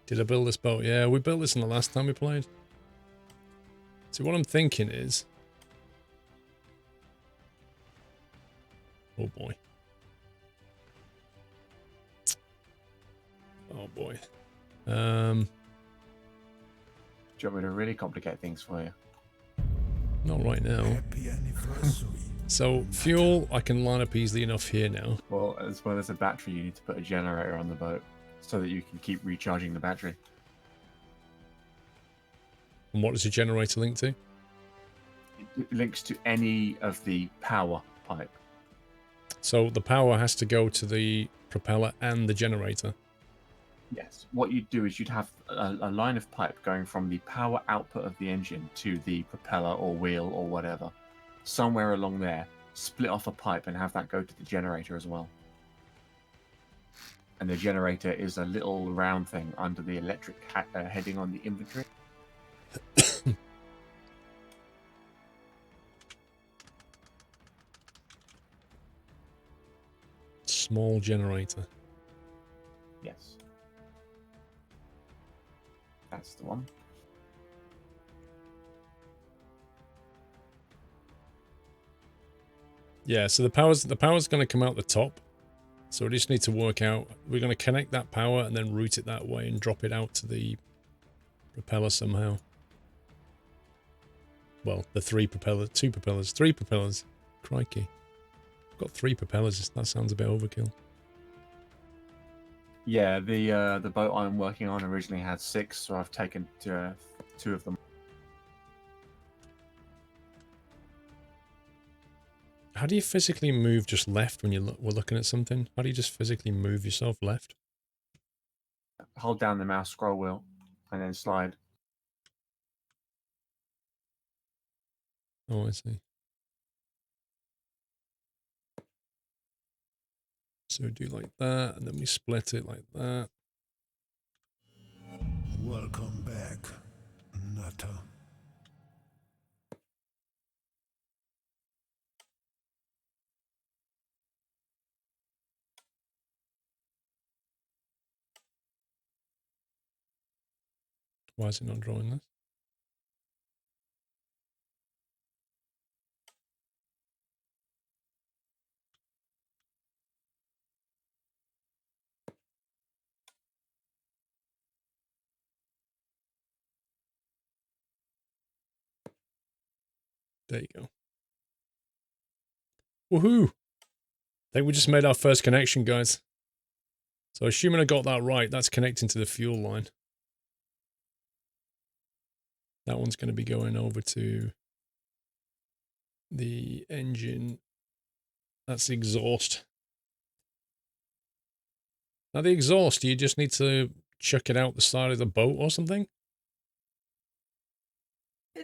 Did I build this boat? Yeah, we built this in the last time we played. See, what I'm thinking is... Oh, boy. Oh, boy. Do you want me to really complicate things for you? Not right now. Happy anniversary. So, fuel, I can line up easily enough here now. Well, as well as a battery, you need to put a generator on the boat so that you can keep recharging the battery. And what does the generator link to? It links to any of the power pipe. So, the power has to go to the propeller and the generator. Yes. What you'd do is you'd have a line of pipe going from the power output of the engine to the propeller or wheel or whatever. Somewhere along there, split off a pipe and have that go to the generator as well. And the generator is a little round thing under the electric heading on the inventory. Small generator. Yes. That's the one. Yeah, so the power's going to come out the top. So we just need to work out, we're going to connect that power and then route it that way and drop it out to the propeller somehow. Well, the three propellers, three propellers. Crikey. I've got 3 propellers, that sounds a bit overkill. Yeah, the boat I'm working on originally had 6, so I've taken 2 of them. How do you physically move just left when we're looking at something? How do you just physically move yourself left? Hold down the mouse scroll wheel and then slide. Oh, I see. So we do like that, and then we split it like that. Welcome back, Nutter. Why is it not drawing this? There you go. Woohoo! I think we just made our first connection, guys. So assuming I got that right, that's connecting to the fuel line. That one's going to be going over to the engine. That's the exhaust. Now the exhaust, you just need to chuck it out the side of the boat or something?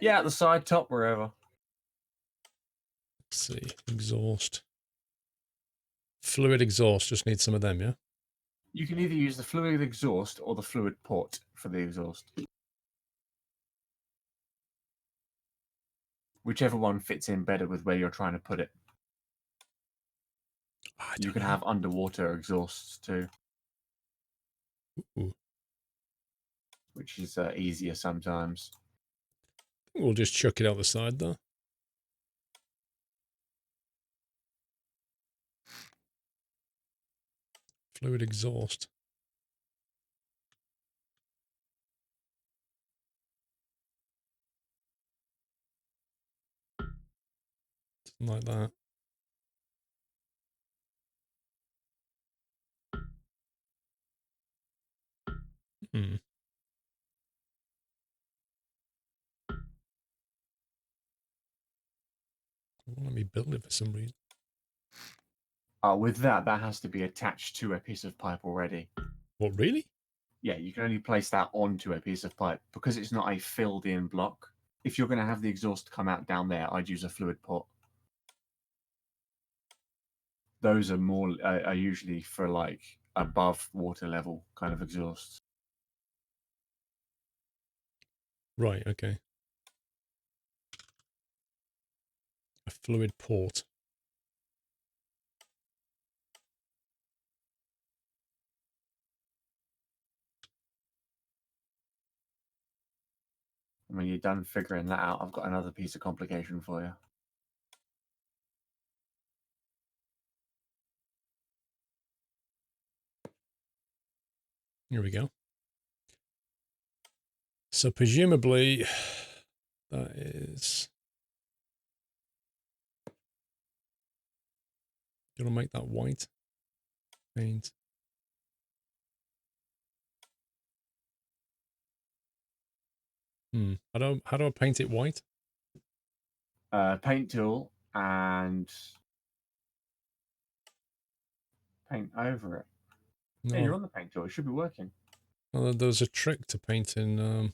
Yeah, the side, top, wherever. Let's see, exhaust. Fluid exhaust, just need some of them, yeah? You can either use the fluid exhaust or the fluid port for the exhaust. Whichever one fits in better with where you're trying to put it. You can have underwater exhausts too. Ooh. Which is easier sometimes. We'll just chuck it out the side though. Fluid exhaust. Something like that. Hmm. Let me build it for some reason. With that has to be attached to a piece of pipe already. What, really? Yeah, you can only place that onto a piece of pipe because it's not a filled-in block. If you're going to have the exhaust come out down there, I'd use a fluid port. Those are usually for like above water level kind of exhausts. Right, okay. A fluid port. And when you're done figuring that out, I've got another piece of complication for you. Here we go. So presumably that is... Gonna make that white. Paint. How do I paint it white? Paint tool and paint over it. No, Yeah, you're on the paint tool. It should be working. no, there's a trick to painting. Paint.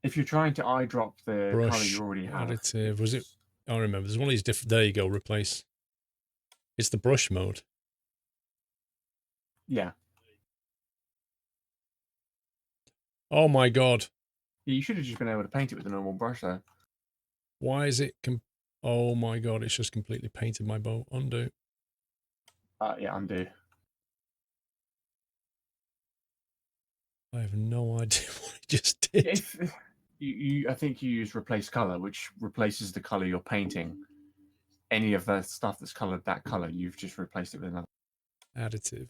If you're trying to eyedrop the color Brush you already have, additive. Was it? I remember. There's one of these different. There you go. Replace. It's the brush mode. Yeah. Oh my god. You should have just been able to paint it with a normal brush, though. Why is it? Oh my god! It's just completely painted my boat. Undo. Yeah, undo. I have no idea what I just did. If I think you use replace color, which replaces the color you're painting. Any of the stuff that's colored that color, you've just replaced it with another. Additive.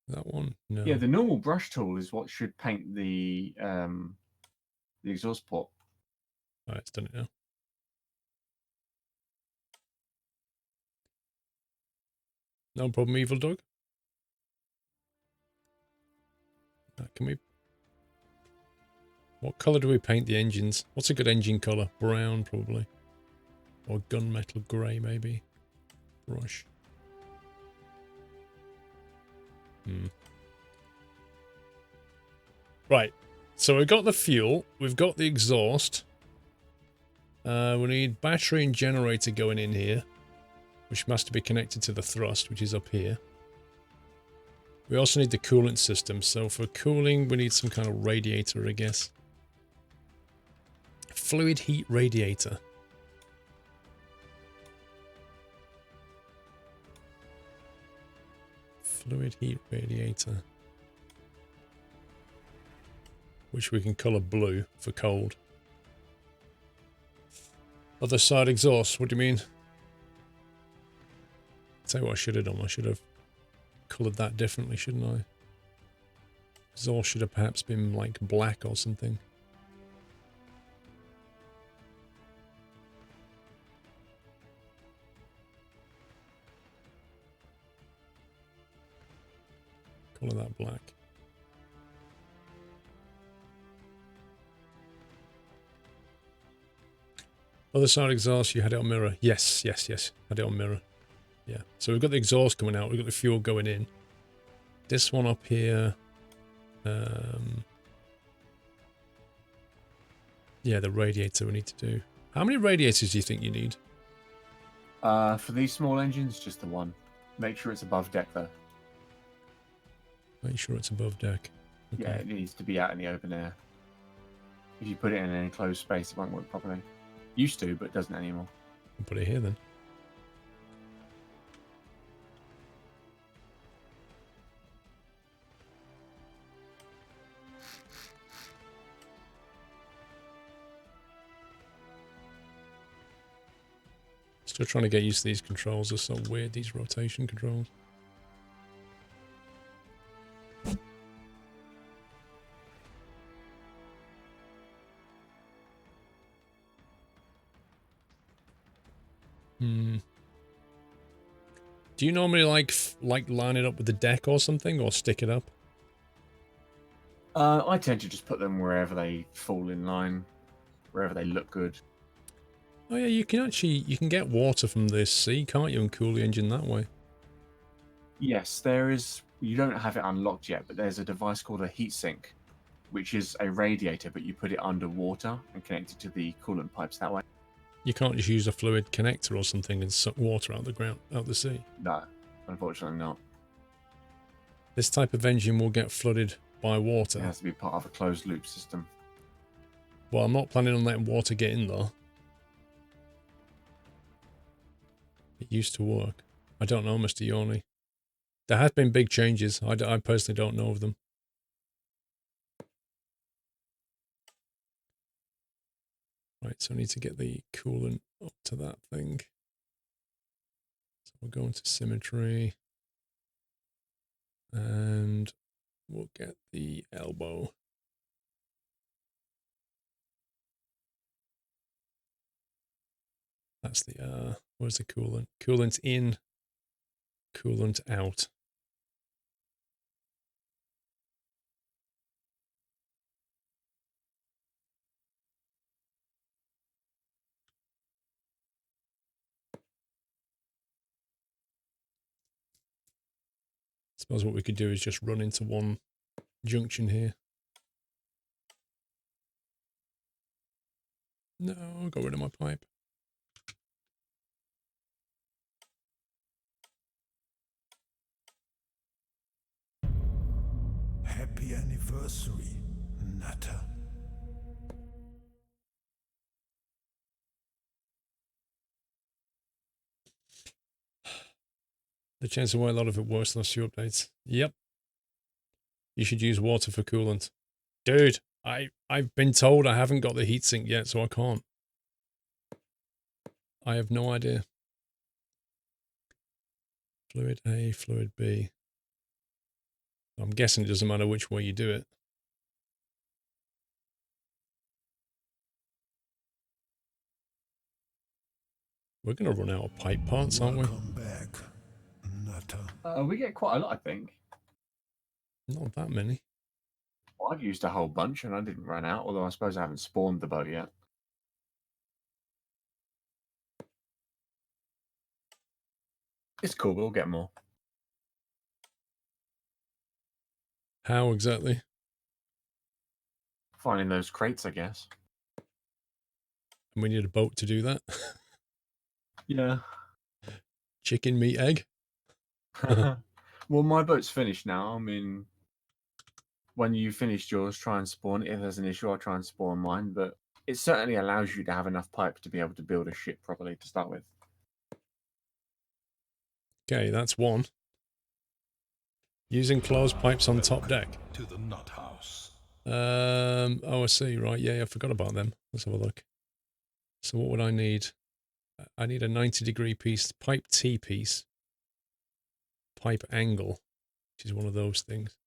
That one? No. Yeah, the normal brush tool is what should paint the exhaust port. Alright, it's done it now. No problem, evil dog. Can we... What colour do we paint the engines? What's a good engine colour? Brown, probably. Or gunmetal grey, maybe. Brush. Right. So we've got the fuel. We've got the exhaust. We need battery and generator going in here, which must be connected to the thrust, which is up here. We also need the coolant system. So for cooling, we need some kind of radiator, I guess. Fluid heat radiator. Fluid heat radiator. Which we can colour blue for cold. Other side exhaust, what do you mean? Tell you what I should have done. I should have coloured that differently, shouldn't I? Exhaust should have perhaps been like black or something. Colour that black. Other side exhaust, you had it on mirror. Yes, yes, yes. Had it on mirror. Yeah. So we've got the exhaust coming out. We've got the fuel going in. This one up here. Yeah, the radiator we need to do. How many radiators do you think you need? For these small engines, just the one. Make sure it's above deck, though. Make sure it's above deck. Okay. Yeah, it needs to be out in the open air. If you put it in an enclosed space, it won't work properly. Used to, but doesn't anymore. I'll put it here then. Still trying to get used to these controls. They're so weird, these rotation controls. Do you normally like line it up with the deck or something, or stick it up? I tend to just put them wherever they fall in line, wherever they look good. Oh yeah, you can get water from this sea, can't you, and cool the engine that way? Yes, there is. You don't have it unlocked yet, but there's a device called a heatsink, which is a radiator, but you put it underwater and connect it to the coolant pipes that way. You can't just use a fluid connector or something and suck water out the ground, out the sea. No, unfortunately not. This type of engine will get flooded by water. It has to be part of a closed loop system. Well, I'm not planning on letting water get in though. It used to work. I don't know, Mr. Yorley. There has been big changes. I personally don't know of them. Right, so I need to get the coolant up to that thing. So we'll go into symmetry. And we'll get the elbow. That's the, where's the coolant? Coolant in, coolant out. I suppose what we could do is just run into one junction here. No, I'll go rid of my pipe. Happy anniversary, Nutter. The chance of why a lot of it worse than a few updates. Yep. You should use water for coolant. Dude, I've been told I haven't got the heatsink yet, so I can't. I have no idea. Fluid A, fluid B. I'm guessing it doesn't matter which way you do it. We're going to run out of pipe parts, aren't we? Welcome back, Nutter. We get quite a lot, I think. Not that many. Well, I've used a whole bunch and I didn't run out, although I suppose I haven't spawned the boat yet. It's cool, we'll get more. How exactly? Finding those crates, I guess. And we need a boat to do that. Yeah. Chicken, meat, egg. Well, my boat's finished now. I mean, when you finished yours, try and spawn. If there's an issue, I'll try and spawn mine. But it certainly allows you to have enough pipe to be able to build a ship properly to start with. Okay, that's one. Using closed pipes on top deck. To the Nut House. Oh, I see. Right, yeah, I forgot about them. Let's have a look. So what would I need? I need a 90-degree piece, pipe T piece, pipe angle, which is one of those things.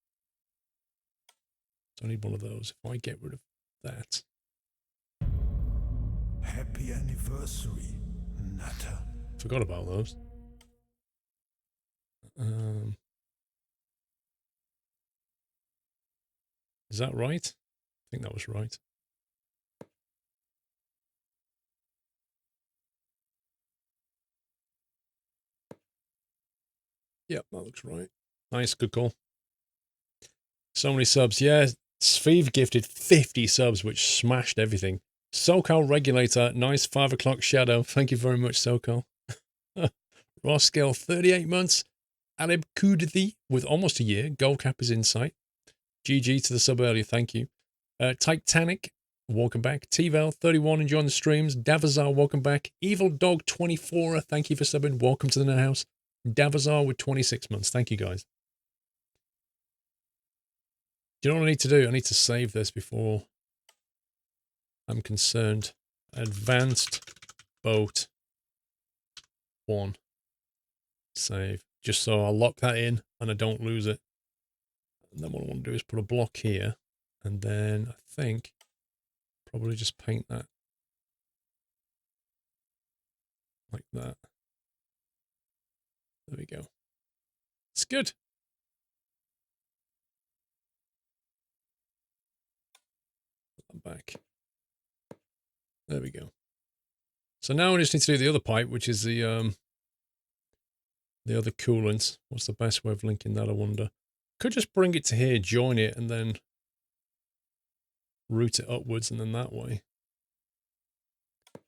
So I need one of those. If I get rid of that. Happy anniversary, Nutter. Forgot about those. Is that right? I think that was right. Yep, that looks right. Nice, good call. So many subs. Yeah, Sveev gifted 50 subs, which smashed everything. SoCal Regulator, nice 5 o'clock shadow. Thank you very much, SoCal. Ross Scale, 38 months. Aleb Kudithi with almost a year. Gold cap is in sight. GG to the sub earlier, thank you. Titanic, welcome back. T-Vel, 31, enjoying the streams. Davazar, welcome back. Evil Dog 24, thank you for subbing. Welcome to the Net House. Davazar with 26 months. Thank you, guys. Do you know what I need to do? I need to save this before I'm concerned. Advanced boat 1. Save. Just so I'll lock that in and I don't lose it. And then what I want to do is put a block here. And then I think probably just paint that like that. There we go. It's good. Put that back. There we go. So now we just need to do the other pipe, which is the other coolant. What's the best way of linking that, I wonder? Could just bring it to here, join it, and then route it upwards, and then that way.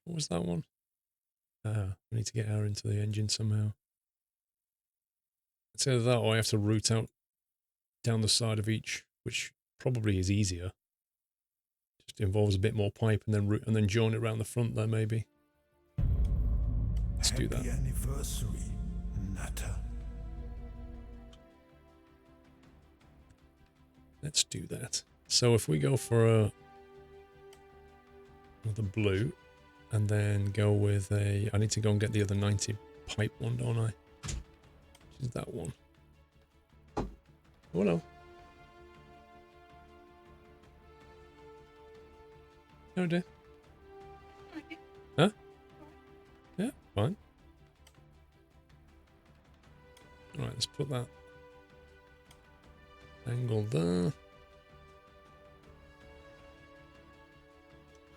What was that one? Ah, we need to get air into the engine somehow. It's either that or I have to route out down the side of each, which probably is easier. Just involves a bit more pipe and then route and then join it around the front there maybe. Let's do that. Happy anniversary, Nutter. Let's do that. So if we go for another blue, and then go with a... I need to go and get the other 90 pipe one, don't I? Which is that one. Oh no. Oh dear. Huh? Yeah, fine. Alright, let's put that angle there.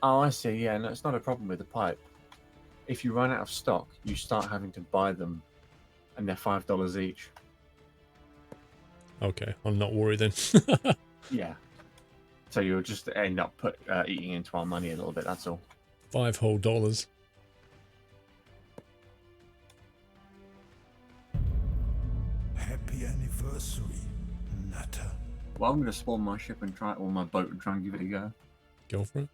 Oh, I see. Yeah, no, it's not a problem with the pipe. If you run out of stock, you start having to buy them, and they're $5 each. Okay, I'm not worried then. Yeah. So you'll just end up eating into our money a little bit. That's all. $5 whole. Happy anniversary, Nutter. Well, I'm going to spawn my ship and or my boat and try and give it a go. Go for it.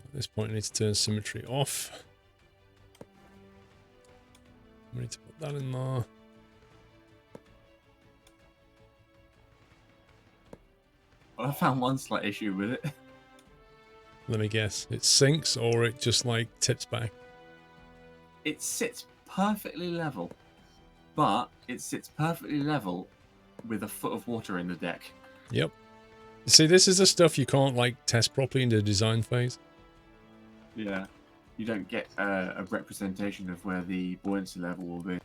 At this point, I need to turn symmetry off. We need to put that in there. Well, I found one slight issue with it. Let me guess. It sinks or it just like tips back. It sits perfectly level, but it sits perfectly level with a foot of water in the deck. Yep. See, this is the stuff you can't like test properly in the design phase. Yeah. You don't get a representation of where the buoyancy level will be.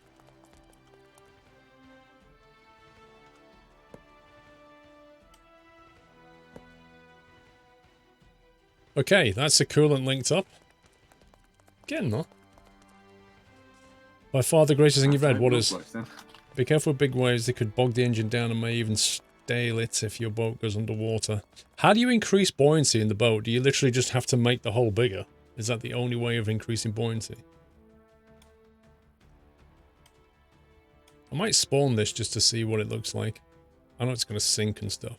Okay, that's the coolant linked up. Getting there. By far the greatest thing you've read. What is? Be careful with big waves. They could bog the engine down and may even stale it if your boat goes underwater. How do you increase buoyancy in the boat? Do you literally just have to make the hull bigger? Is that the only way of increasing buoyancy? I might spawn this just to see what it looks like. I know it's going to sink and stuff.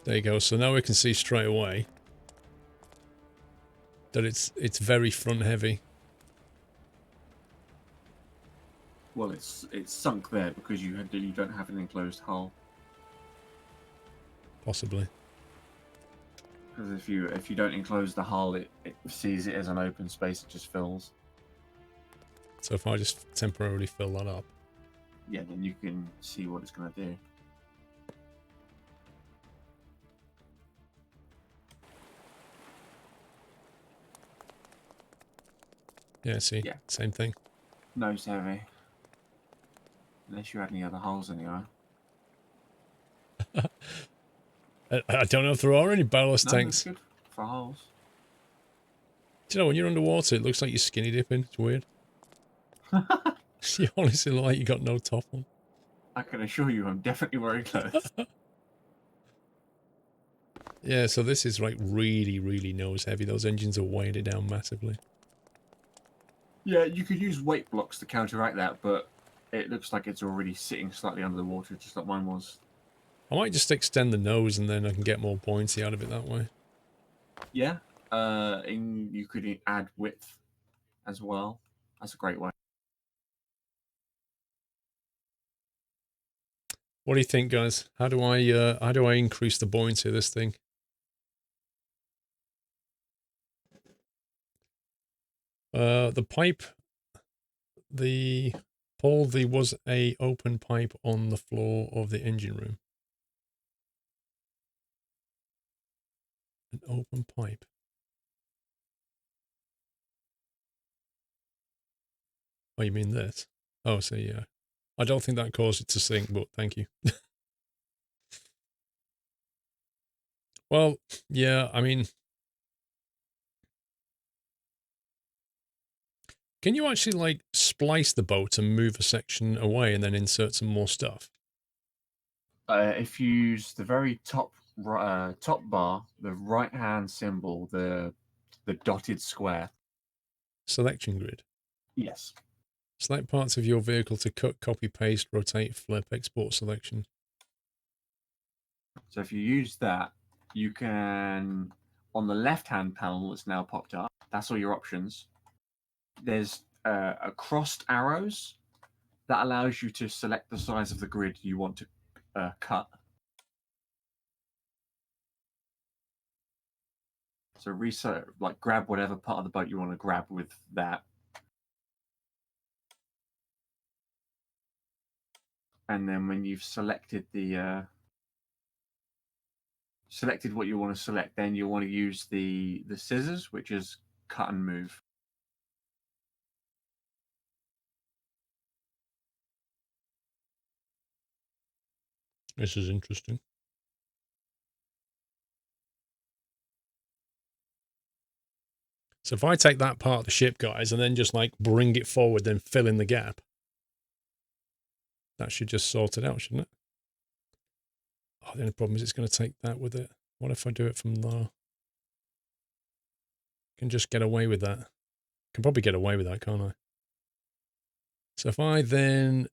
There you go. So now we can see straight away that it's very front heavy. Well, it's sunk there because you don't have an enclosed hull. Possibly. Because if you don't enclose the hull, it sees it as an open space. It just fills. So if I just temporarily fill that up. Yeah, then you can see what it's going to do. Yeah, see? Yeah. Same thing. Nose heavy. Unless you had any other holes anywhere. I don't know if there are any ballast No, tanks. that's good for holes. Do you know, when you're underwater, it looks like you're skinny dipping. It's weird. You honestly look like you got no top on. I can assure you I'm definitely wearing clothes. Yeah, so this is like really, really nose heavy. Those engines are weighing it down massively. Yeah, you could use weight blocks to counteract that, but it looks like it's already sitting slightly under the water, just like mine was. I might just extend the nose and then I can get more buoyancy out of it that way. Yeah, you could add width as well. That's a great way. What do you think, guys? How do I increase the buoyancy of this thing? The pipe, Paul, there was a open pipe on the floor of the engine room. An open pipe. Oh, you mean this? Oh, so yeah. I don't think that caused it to sink, but thank you. Well, yeah, I mean... Can you actually, like, splice the boat and move a section away and then insert some more stuff? If you use the very top bar, the right-hand symbol, the dotted square. Selection grid. Yes. Select parts of your vehicle to cut, copy, paste, rotate, flip, export selection. So if you use that, you can, on the left-hand panel that's now popped up, that's all your options. There's a crossed arrows that allows you to select the size of the grid you want to cut. So reset, like grab whatever part of the boat you want to grab with that. And then when you've selected the selected what you want to select, then you'll want to use the scissors, which is cut and move. This is interesting. So if I take that part of the ship, guys, and then just like bring it forward, then fill in the gap, that should just sort it out, shouldn't it? Oh, the only problem is it's going to take that with it. What if I do it from there? Can just get away with that. Can probably get away with that, can't I? So if I then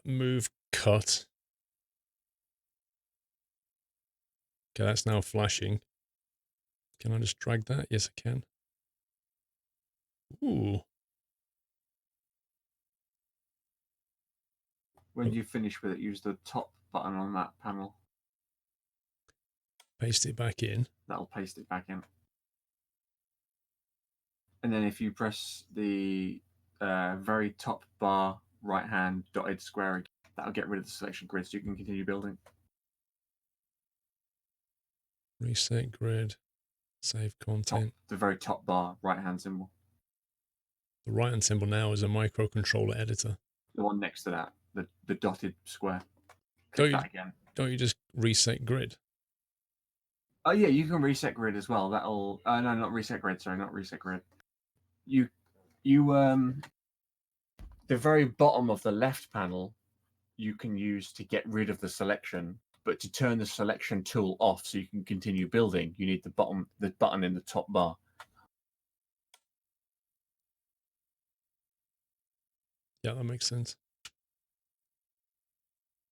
move cut. Okay, that's now flashing. Can I just drag that? Yes, I can. Ooh. When you finish with it, use the top button on that panel. Paste it back in. That'll paste it back in. And then if you press the very top bar right hand dotted square, that'll get rid of the selection grid so you can continue building. Reset grid. Save content. The very top bar right hand symbol. The right hand symbol now is a microcontroller editor. The one next to that, the dotted square. Don't Click you, that again. don't you just reset grid? Oh yeah, you can reset grid as well. That'll no, not reset grid. Sorry, not reset grid. You the very bottom of the left panel, you can use to get rid of the selection. But to turn the selection tool off so you can continue building, you need the button in the top bar. Yeah, that makes sense.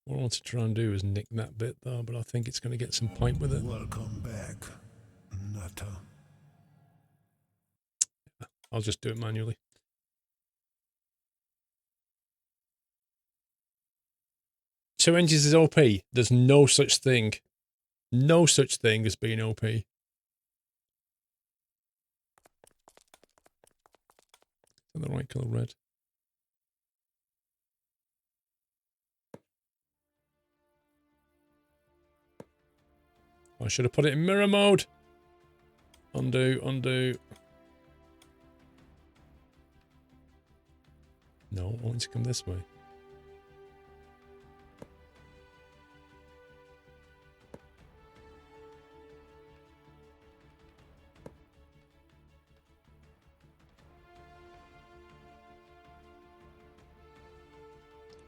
What I want to try and do is nick that bit though, but I think it's going to get some point with it. Welcome back, Nutter. I'll just do it manually. Two engines is OP. There's no such thing. No such thing as being OP. Is that the right colour red? I should have put it in mirror mode. Undo, undo. No, I want to come this way.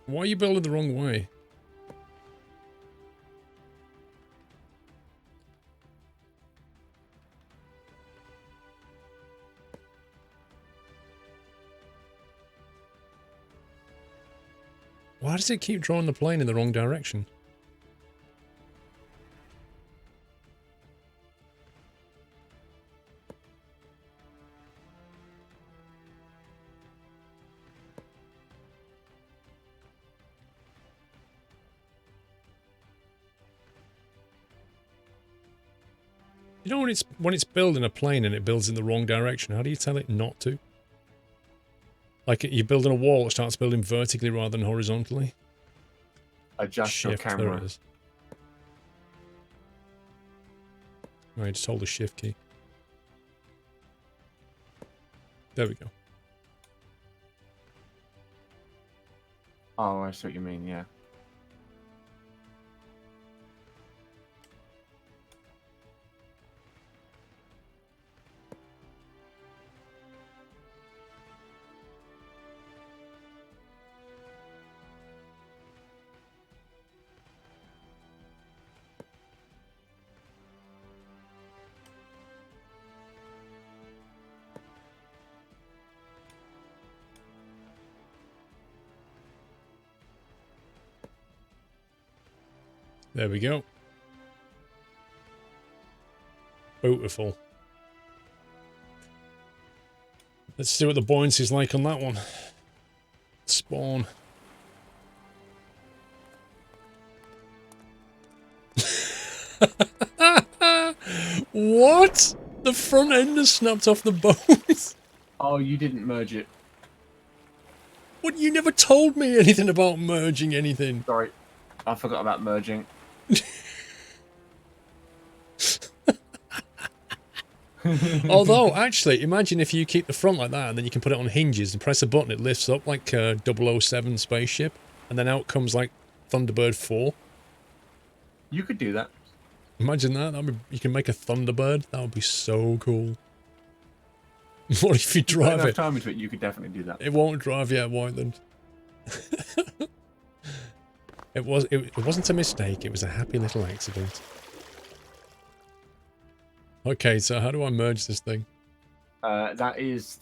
Why are you building the wrong way? Why does it keep drawing the plane in the wrong direction? You know when it's building a plane and it builds in the wrong direction, how do you tell it not to? Like you're building a wall, it starts building vertically rather than horizontally. Adjust your Shift, there camera. it is. Right, just hold the shift key. There we go. Oh, I see what you mean, yeah. There we go. Beautiful. Let's see what the buoyancy's like on that one. Spawn. What? The front end has snapped off the boat. Oh, you didn't merge it. What? You never told me anything about merging anything. Sorry, I forgot about merging. Although, actually, imagine if you keep the front like that and then you can put it on hinges and press a button, it lifts up like a 007 spaceship, and then out comes like Thunderbird 4. You could do that. Imagine that. You can make a Thunderbird. That would be so cool. What if you If you put drive enough it? time into it, you could definitely do that. It won't drive you out Whiteland. It wasn't a mistake. It was a happy little accident. Okay, so how do I merge this thing? That is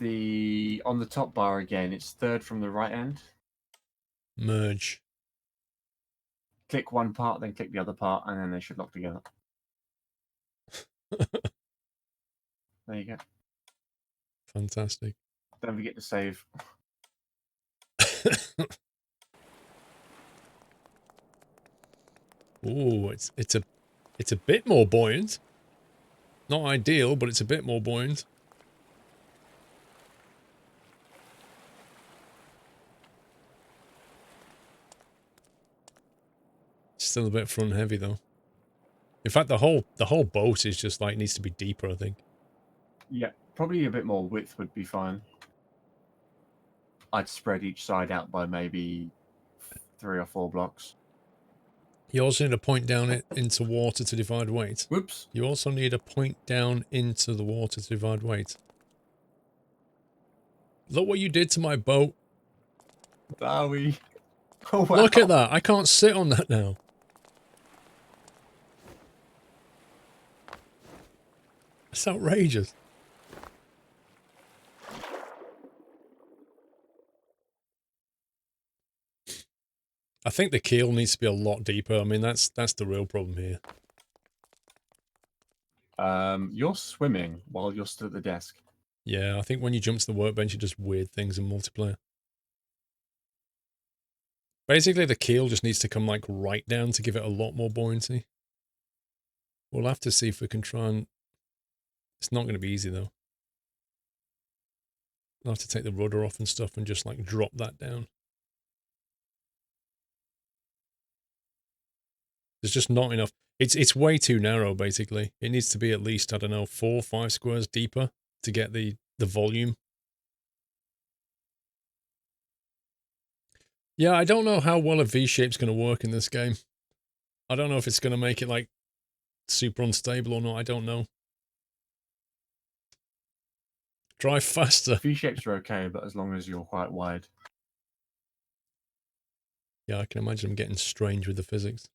on the top bar again. It's third from the right end. Merge. Click one part, then click the other part, and then they should lock together. There you go. Fantastic. Don't forget to save. Ooh, it's a bit more buoyant. Not ideal, but it's a bit more buoyant. Still a bit front heavy though. In fact, the whole boat is just like needs to be deeper, I think. Yeah, probably a bit more width would be fine. I'd spread each side out by maybe 3 or 4 blocks. You also need a point down it into water to divide weight. Whoops. You also need a point down into the water to divide weight. Look what you did to my boat. Wowie. Oh, wow. Look at that. I can't sit on that now. It's outrageous. I think the keel needs to be a lot deeper. I mean, that's the real problem here. You're swimming while you're still at the desk. Yeah, I think when you jump to the workbench, it does weird things in multiplayer. Basically, the keel just needs to come like right down to give it a lot more buoyancy. We'll have to see if we can try and... It's not going to be easy, though. I'll have to take the rudder off and stuff and just like drop that down. There's just not enough. It's way too narrow, basically. It needs to be at least, I don't know, 4 or 5 squares deeper to get the volume. Yeah, I don't know how well a V-shape's going to work in this game. I don't know if it's going to make it like super unstable or not. I don't know. Drive faster. V-shapes are okay, but as long as you're quite wide. Yeah, I can imagine them getting strange with the physics.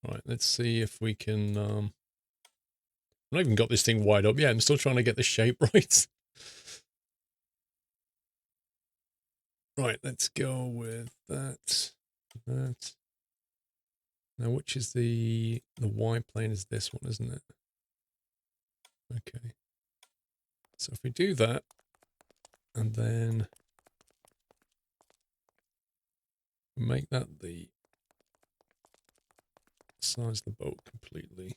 Right, let's see if we can... I've not even got this thing wide up yet. I'm still trying to get the shape right. Right, let's go with that. That. Now, which is the Y plane is this one, isn't it? Okay. So if we do that, and then make that the size of the boat completely.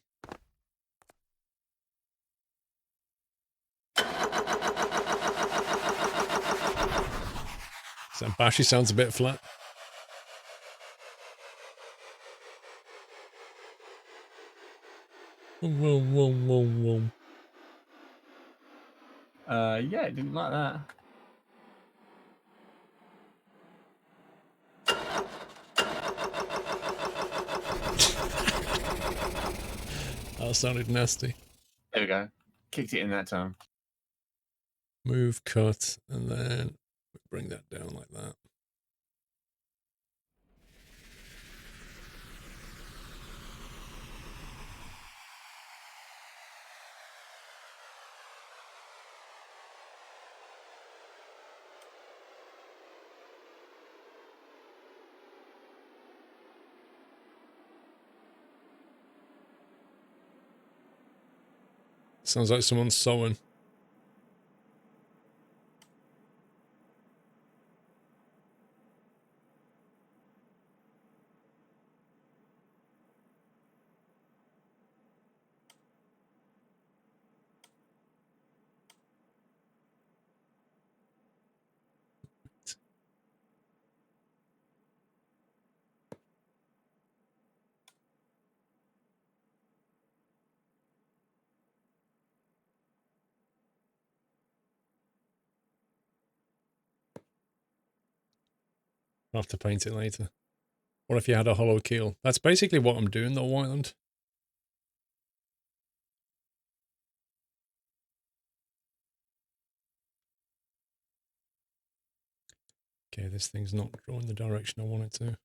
So Bashy sounds a bit flat. Whoa, whoa, whoa, whoa. Yeah, it didn't like that. That sounded nasty. There we go. Kicked it in that time. Move, cut, and then bring that down like that. Sounds like someone's sewing. I'll have to paint it later. What if you had a hollow keel? That's basically what I'm doing though, Whiteland. Okay, this thing's not drawing the direction I want it to.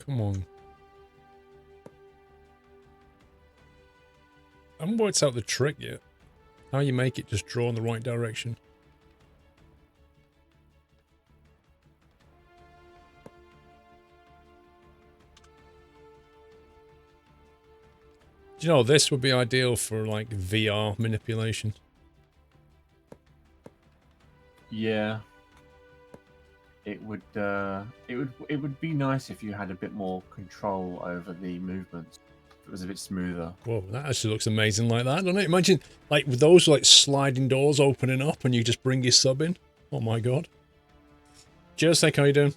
Come on. I haven't worked out the trick yet. How you make it just draw in the right direction. Do you know, this would be ideal for like VR manipulation. Yeah. It would be nice if you had a bit more control over the movements. If it was a bit smoother. Whoa, that actually looks amazing like that, doesn't it? Imagine like with those like sliding doors opening up and you just bring your sub in. Oh my god. Cheers, how you doing?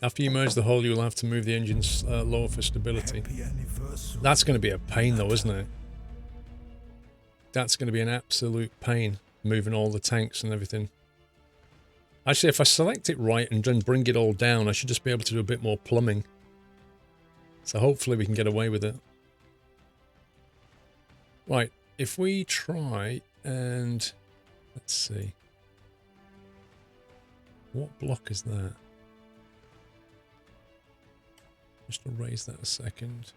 After you merge the hull, you'll have to move the engines lower for stability. That's going to be a pain though, isn't it? That's going to be an absolute pain, moving all the tanks and everything. Actually, if I select it right and then bring it all down, I should just be able to do a bit more plumbing. So hopefully we can get away with it. Right, if we try and... let's see. What block is that? Just erase that a second.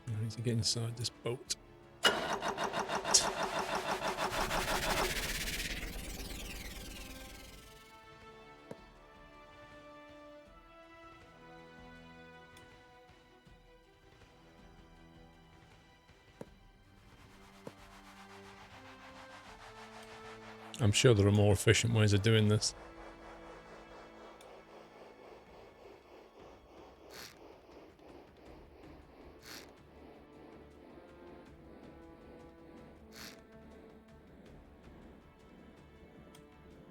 I need to get inside this boat. I'm sure there are more efficient ways of doing this.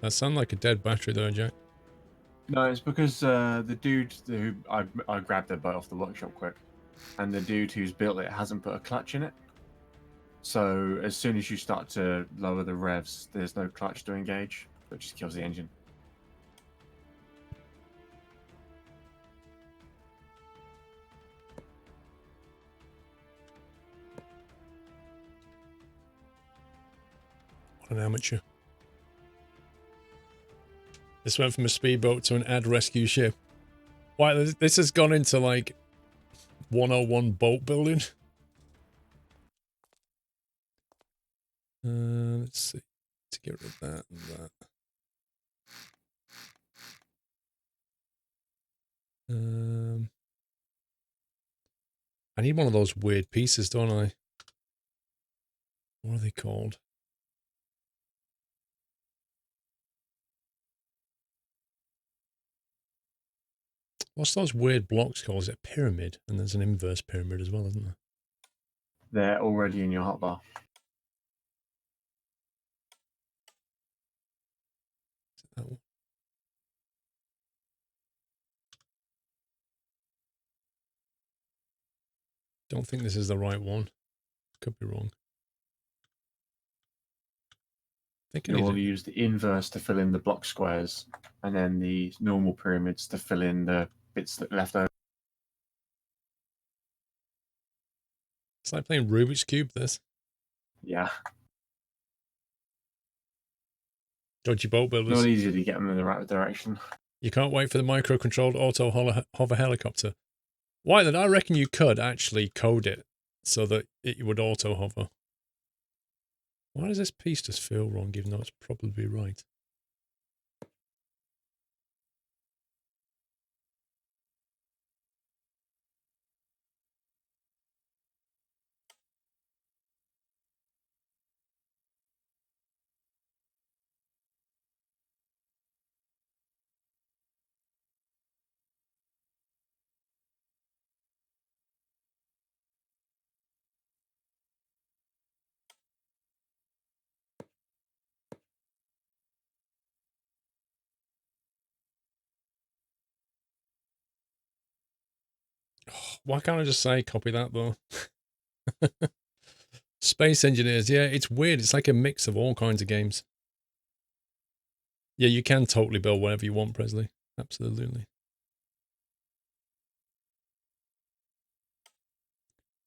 That sounds like a dead battery though, Jack. No, it's because the dude who I grabbed their boat off the workshop quick, and the dude who's built it hasn't put a clutch in it. So as soon as you start to lower the revs, there's no clutch to engage, so it just kills the engine. What an amateur. This went from a speedboat to an ad rescue ship. Why, this has gone into like 101 boat building. Let's see. To get rid of that and that. I need one of those weird pieces, don't I? What are they called? What's those weird blocks called? Is it a pyramid? And there's an inverse pyramid as well, isn't there? They're already in your hotbar. Is it that one? Don't think this is the right one. Could be wrong. think I You'll need it. use the inverse to fill in the block squares, and then the normal pyramids to fill in the bits that are left over. It's like playing Rubik's Cube, this. Yeah, Dodgy boat builders. not easy to get them in the right direction. You can't wait for the micro-controlled auto-hover helicopter. Why then? I reckon you could actually code it so that it would auto-hover. Why does this piece just feel wrong, even though it's probably right? Why can't I just say copy that, though? Space Engineers. Yeah, it's weird. It's like a mix of all kinds of games. Yeah, you can totally build whatever you want, Presley. Absolutely.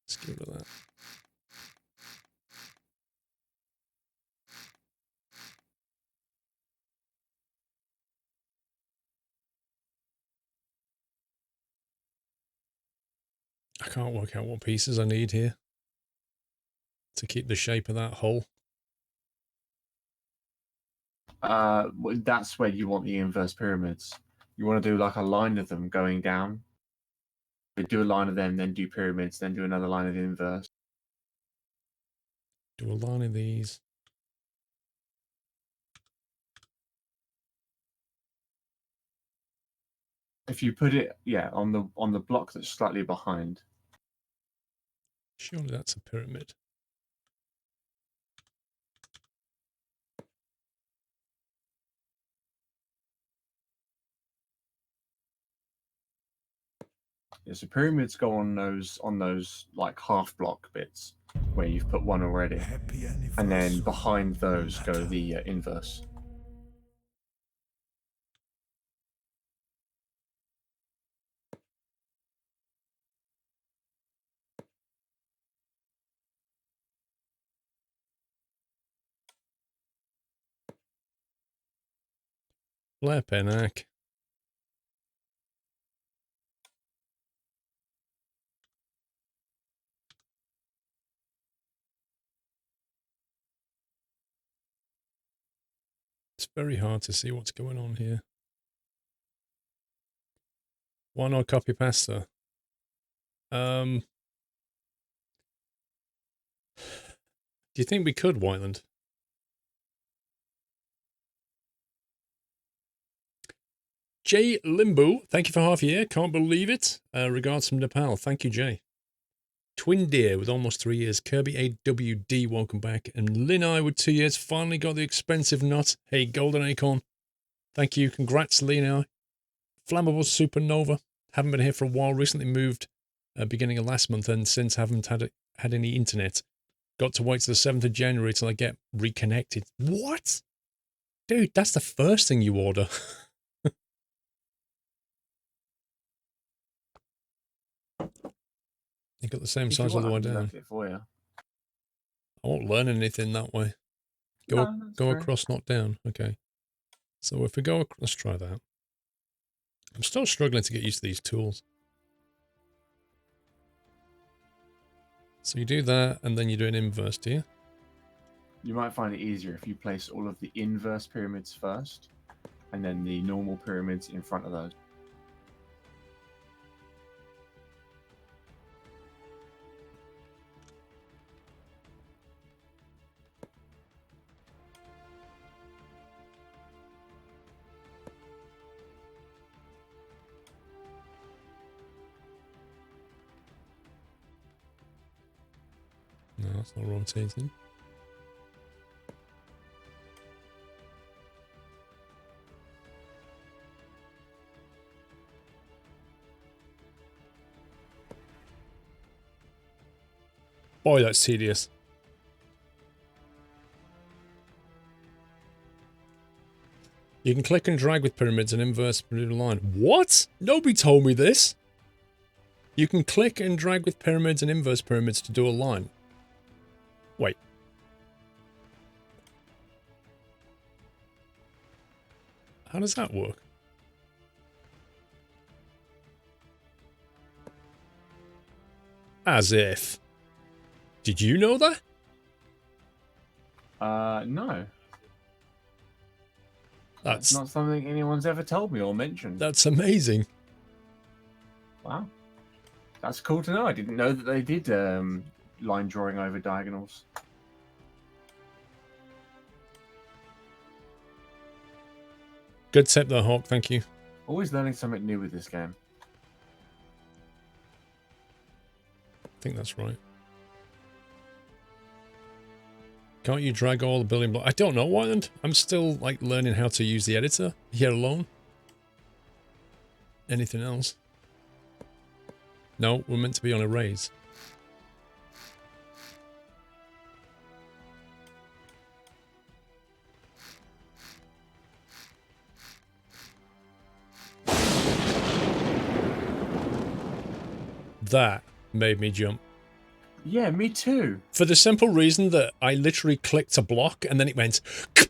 Let's get rid of that. I can't work out what pieces I need here to keep the shape of that hull. That's where you want the inverse pyramids. You want to do like a line of them going down. You do a line of them, then do pyramids, then do another line of the inverse. Do a line of these. If you put it, yeah, on the block that's slightly behind. Surely that's a pyramid. Yeah, so pyramids go on those like half block bits where you've put one already, Happy and then anniversary, behind those go Nutter. the inverse. Flippin' heck. It's very hard to see what's going on here. Why not copy pasta? Do you think we could, Whiteland? Jay Limbo, thank you for half a year. Can't believe it. Regards from Nepal. Thank you, Jay. Twin Deer with almost 3 years. Kirby AWD, welcome back. And Linai with 2 years. Finally got the expensive nut. Hey, Golden Acorn. Thank you. Congrats, Linai. Flammable Supernova. Haven't been here for a while. Recently moved beginning of last month and since haven't had any internet. Got to wait till the 7th of January till I get reconnected. What? Dude, that's the first thing you order. You got the same If you size all the way want, I can down. left it for you. I won't learn anything that way. Go No, that's fair. across, not down. Okay. So if we go, let's try that. I'm still struggling to get used to these tools. So you do that, and then you do an inverse, do you? You might find it easier if you place all of the inverse pyramids first, and then the normal pyramids in front of those. No, that's not rotating. Boy, that's tedious. You can click and drag with pyramids and inverse pyramid line. What? Nobody told me this. You can click and drag with pyramids and inverse pyramids to do a line. Wait. How does that work? As if. Did you know that? No. That's not something anyone's ever told me or mentioned. That's amazing. Wow. That's cool to know. I didn't know that they did line drawing over diagonals. Good tip there, Hawk. Thank you. Always learning something new with this game. I think that's right. Can't you drag all the building blocks? I don't know, Wyland. I'm still, like, learning how to use the editor here alone. Anything else? No, we're meant to be on a raise. That made me jump. Yeah, me too. For the simple reason that I literally clicked a block and then it went and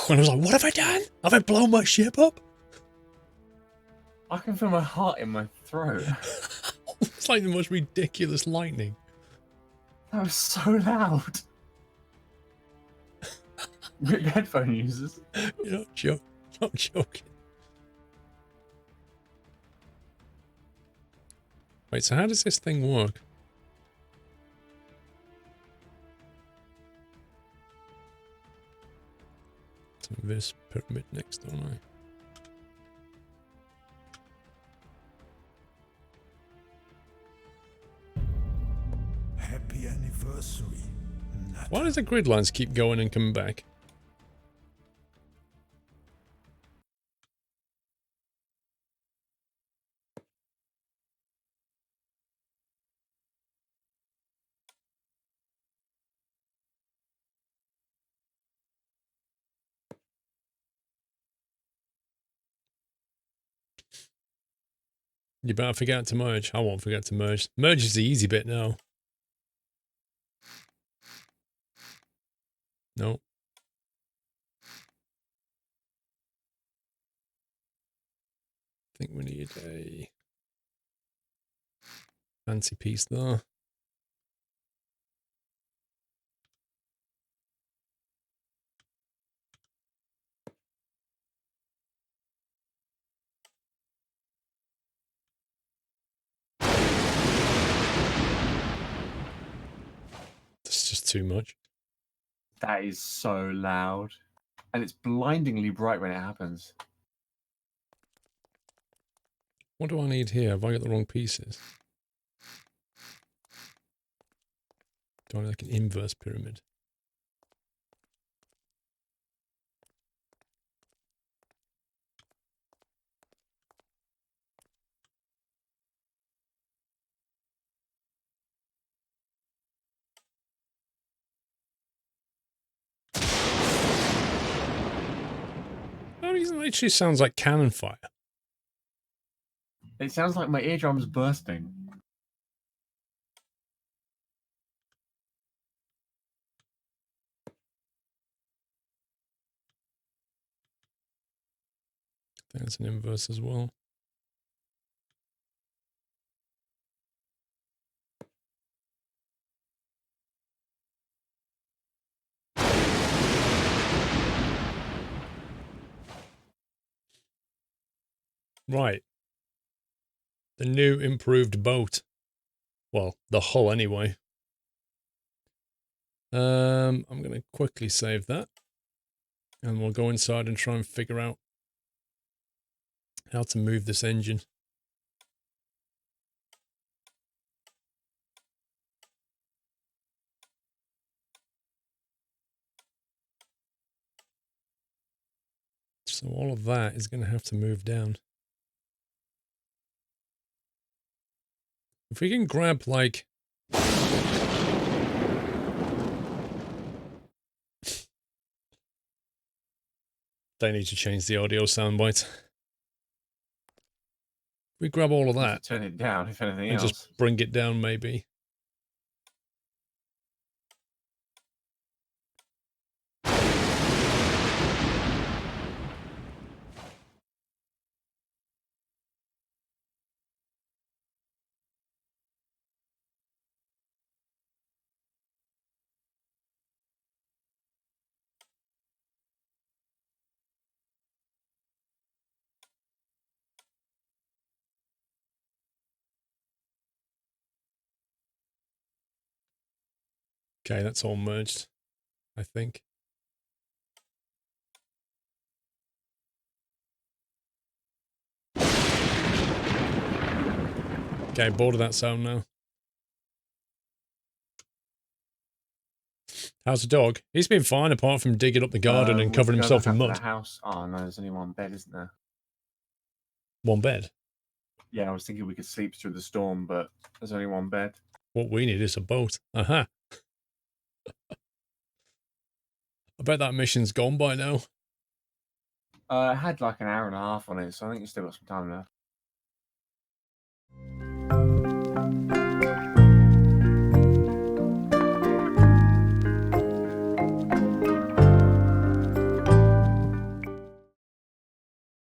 I was like, what have I done? Have I blown my ship up? I can feel my heart in my throat. It's like the most ridiculous lightning. That was so loud. Rip headphone users. You're not joking. Wait, so how does this thing work? So this pyramid next, don't I? Happy anniversary. Why does the grid lines keep going and coming back? You better forget to merge. I won't forget to merge. Merge is the easy bit now. No. I think we need a fancy piece there. That's just too much. That is so loud. And it's blindingly bright when it happens. What do I need here? Have I got the wrong pieces? Do I need like an inverse pyramid? Oh, it literally sounds like cannon fire. It sounds like my eardrums bursting. I think it's an inverse as well. Right. The new improved boat. Well, the hull anyway. I'm going to quickly save that. And we'll go inside and try and figure out how to move this engine. So all of that is going to have to move down. If we can grab, like... They need to change the audio soundbite. We grab all of You that should turn it down, if anything and else. just bring it down, maybe. Okay, that's all merged, I think. Okay, bored of that sound now. How's the dog? He's been fine apart from digging up the garden and We have covering to go himself back in up to mud. the house. Oh no, there's only one bed, isn't there? One bed. Yeah, I was thinking we could sleep through the storm, but there's only one bed. What we need is a boat. Aha. I bet that mission's gone by now. It had like an hour and a half on it, so I think you still got some time left.